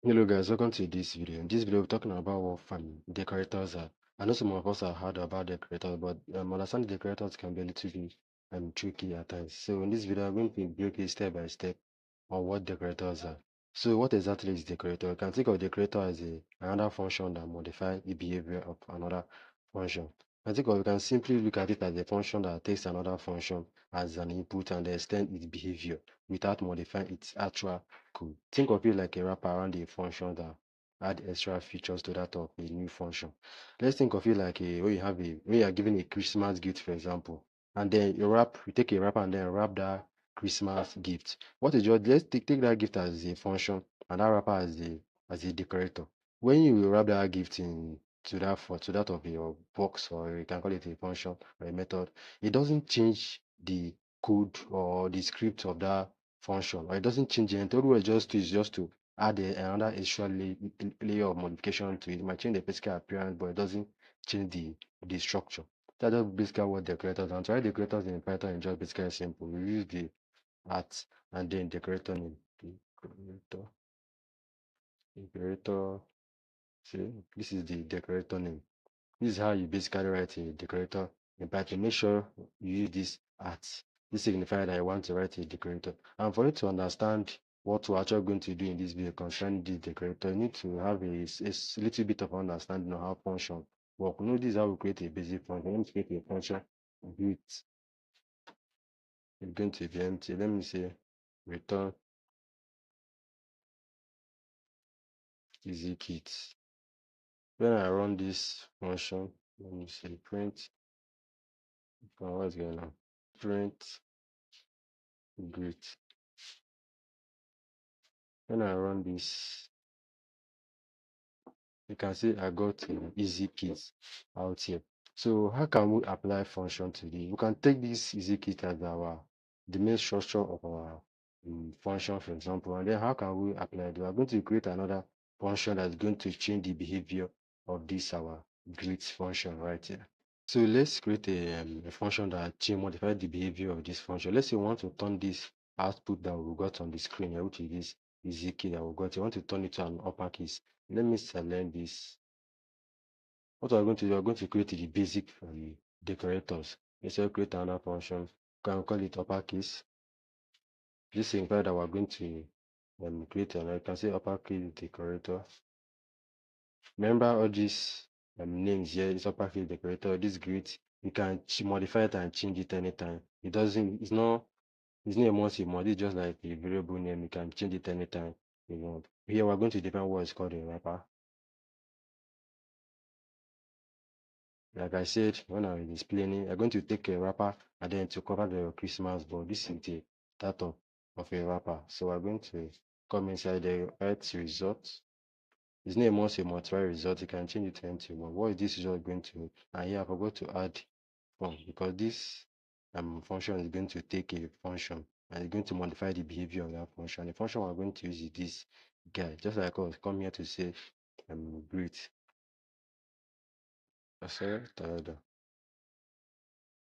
Hello guys, welcome to this video. In this video, we're talking about what decorators are. I know some of us have heard about decorators, but understanding decorators can be a little bit tricky at times. So in this video, I'm going to break it step by step on what decorators are. So what exactly is decorator? You can think of decorator as another function that modifies the behavior of another function. You can simply look at it as a function that takes another function as an input and extend its behavior without modifying its actual code. Think of it like a wrapper around a function that add extra features to that of a new function. Let's think of it like when you are giving a Christmas gift, for example, and then you take a wrapper and then wrap that Christmas gift. What is just let's take that gift as a function and that wrapper as a decorator. When you wrap that gift in to that of your box, or you can call it a function or a method, it doesn't change the code or the script of that function, or it doesn't change anything. All we just do is just to add another extra layer of modification to it. It might change the physical appearance, but it doesn't change the structure. That's just basically what decorators are. And to write decorators in Python is just basically simple. We use the at and then decorator name. Decorator, decorator. See, this is the decorator name. This is how you basically write a decorator in Python. Make sure you use this at. This signifies that I want to write a decorator. And for you to understand what we're actually going to do in this video concerning this decorator, you need to have a little bit of understanding of how function work. You know, this is how we create a basic function. Let me create a function with it's going to be empty. Let me say return easy kit. When I run this function, let me say print. What's going on? Print great. When I run this, you can see I got easy kit out here. So how can we apply function to this? We can take this easy kit as the main structure of our function, for example, and then how can we apply it? We are going to create another function that's going to change the behavior of this our greet function right here. So let's create a function that modify the behavior of this function. Let's say we want to turn this output that we got on the screen here, which is this easy key that we got. You want to turn it to an uppercase. Let me select this. What we're going to do, we're going to create the basic decorators. Let's say create another function. We can call it uppercase. This signifies that we're going to create another. You can say uppercase decorator. Remember all these names here, this uppercase decorator, this grid, you can modify it and change it anytime. It's not a must, it's just like a variable name. You can change it anytime you want. Here we're going to define what is called a wrapper. Like I said, when I was explaining, I'm going to take a wrapper and then to cover the Christmas board. This is the data of a wrapper. So we're going to come inside the write result. His name wants a multiply result. You can change it to empty one. What is this result going to? And here I forgot to add from, because this function is going to take a function and it's going to modify the behavior of that function. The function we're going to use is this guy, just like us. Come here to say great. Sorry, tired.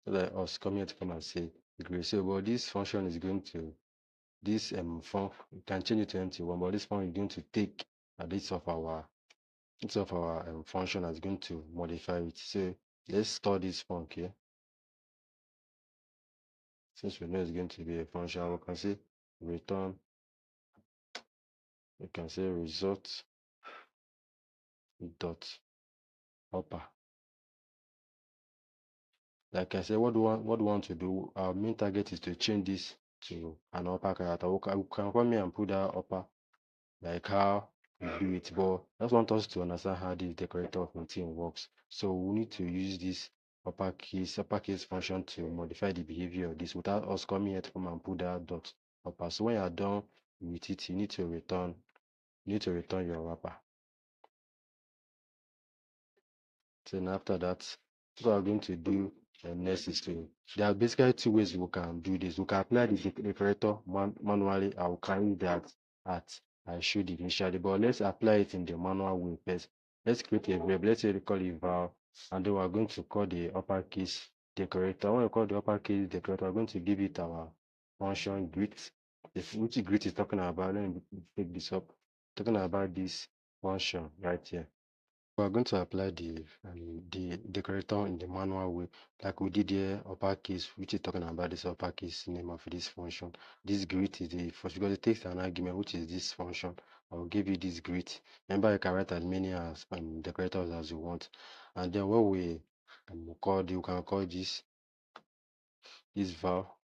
So like us come here to come and say great. So but this function is going to this function, you can change it to empty one, but this function is going to take this of our function is going to modify it. So let's store this func here. Since we know it's going to be a function, we can say return, we can say result dot upper. Like I said, what do we want to do? Our main target is to change this to an upper character. We can come here and put that upper, like how we do it, but I just want us to understand how this decorator of routine works. So we need to use this uppercase function to modify the behavior of this without us coming here to come and put that dot upper. So when you are done with it, you need to return your wrapper. So after that, what we're going to do next is there are basically two ways we can do this. We can apply the decorator manually, or we can use that at I showed it initially, but let's apply it in the manual way first. Let's create a variable. Let's say we call it val, and then we're going to call the uppercase decorator. When we call the uppercase decorator, we're going to give it our function greet. Which greet is talking about. Let me pick this up. talking about this function right here. We are going to apply the decorator in the manual way, like we did here, uppercase, which is talking about this uppercase name of this function. This greet is the first because it takes an argument, which is this function. I will give you this greet. Remember, you can write as many as decorators as you want, and then what we you can call this val.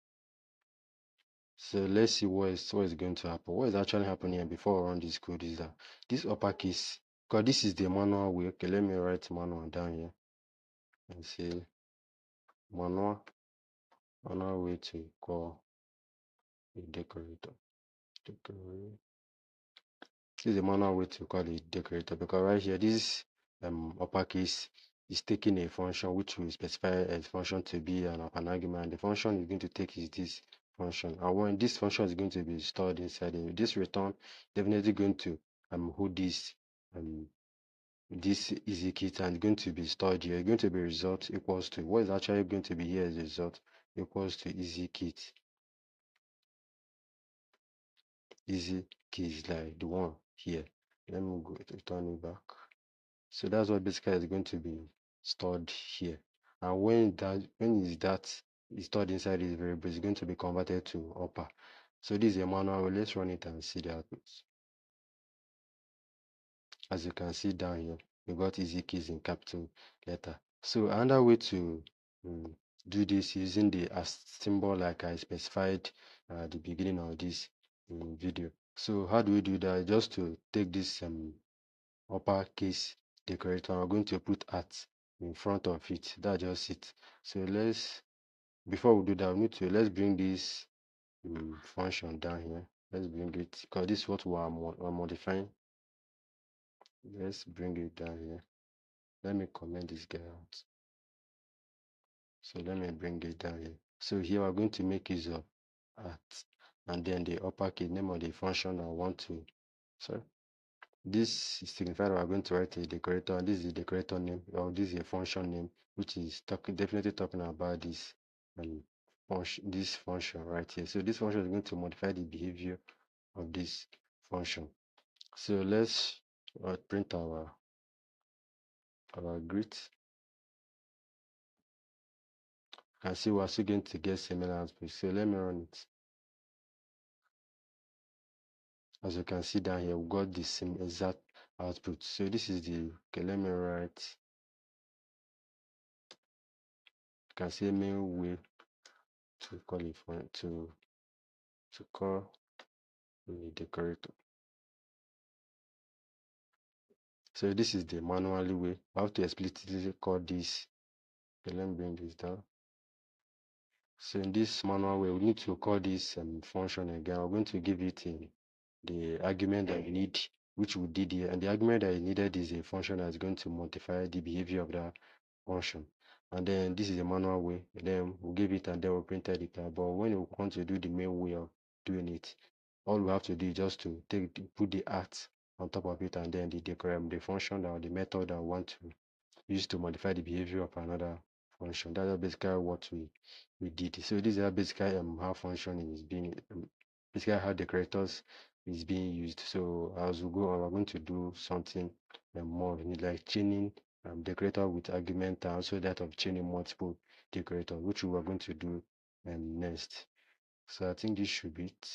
So let's see what is going to happen. What is actually happening here before I run this code is that this uppercase, because this is the manual way. Okay, let me write manual down here and say manual way to call a decorator. Decorator. This is a manual way to call a decorator because right here this uppercase is taking a function which will specify a function to be an argument. And the function is going to take is this function. And when this function is going to be stored inside it, this return definitely going to hold this easy kit and going to be stored here. Going to be result equals to what is actually going to be here is result equals to easy kit. Easy key is like the one here. Let me go to turn it back. So that's what basically is going to be stored here. And when that is stored inside this variable, it's going to be converted to upper. So this is a manual way. Let's run it and see the output. As you can see down here, we got easy keys in capital letter. So another way to do this using the as symbol like I specified at the beginning of this video. So how do we do that? Just to take this uppercase decorator, we're going to put at in front of it. That's just it. So before we do that, we need to let's bring this function down here. Let's bring it because this is what we are modifying. Let's bring it down here. Let me comment this guy out. So let me bring it down here. So here we're going to make use of at and then the uppercase name of the function I want to. Sorry. This is signified we're going to write a decorator, and this is the decorator name, or this is a function name, which is definitely talking about this this function right here. So this function is going to modify the behavior of this function. So let's print our greet. And see we're still going to get similar output. So let me run it. As you can see down here, we got the same exact output. So this is the okay. Let me write. You can see main way to call it to call the decorator. So this is the manually way. I have to explicitly call this. Okay, let me bring this down. So in this manual way, we need to call this function again. We're going to give it the argument that we need, which we did here. And the argument that is needed is a function that is going to modify the behavior of that function. And then this is a manual way. And then we'll give it and then we'll print it. But when we want to do the main way of doing it, all we have to do is just to put the at on top of it and then the function or the method that we want to use to modify the behavior of another function. That's basically what we did. So this is basically how function is being basically how decorators is being used. So as we go on, we're going to do something more like chaining decorator with argument and also that of chaining multiple decorators, which we are going to do next. So I think this should be it.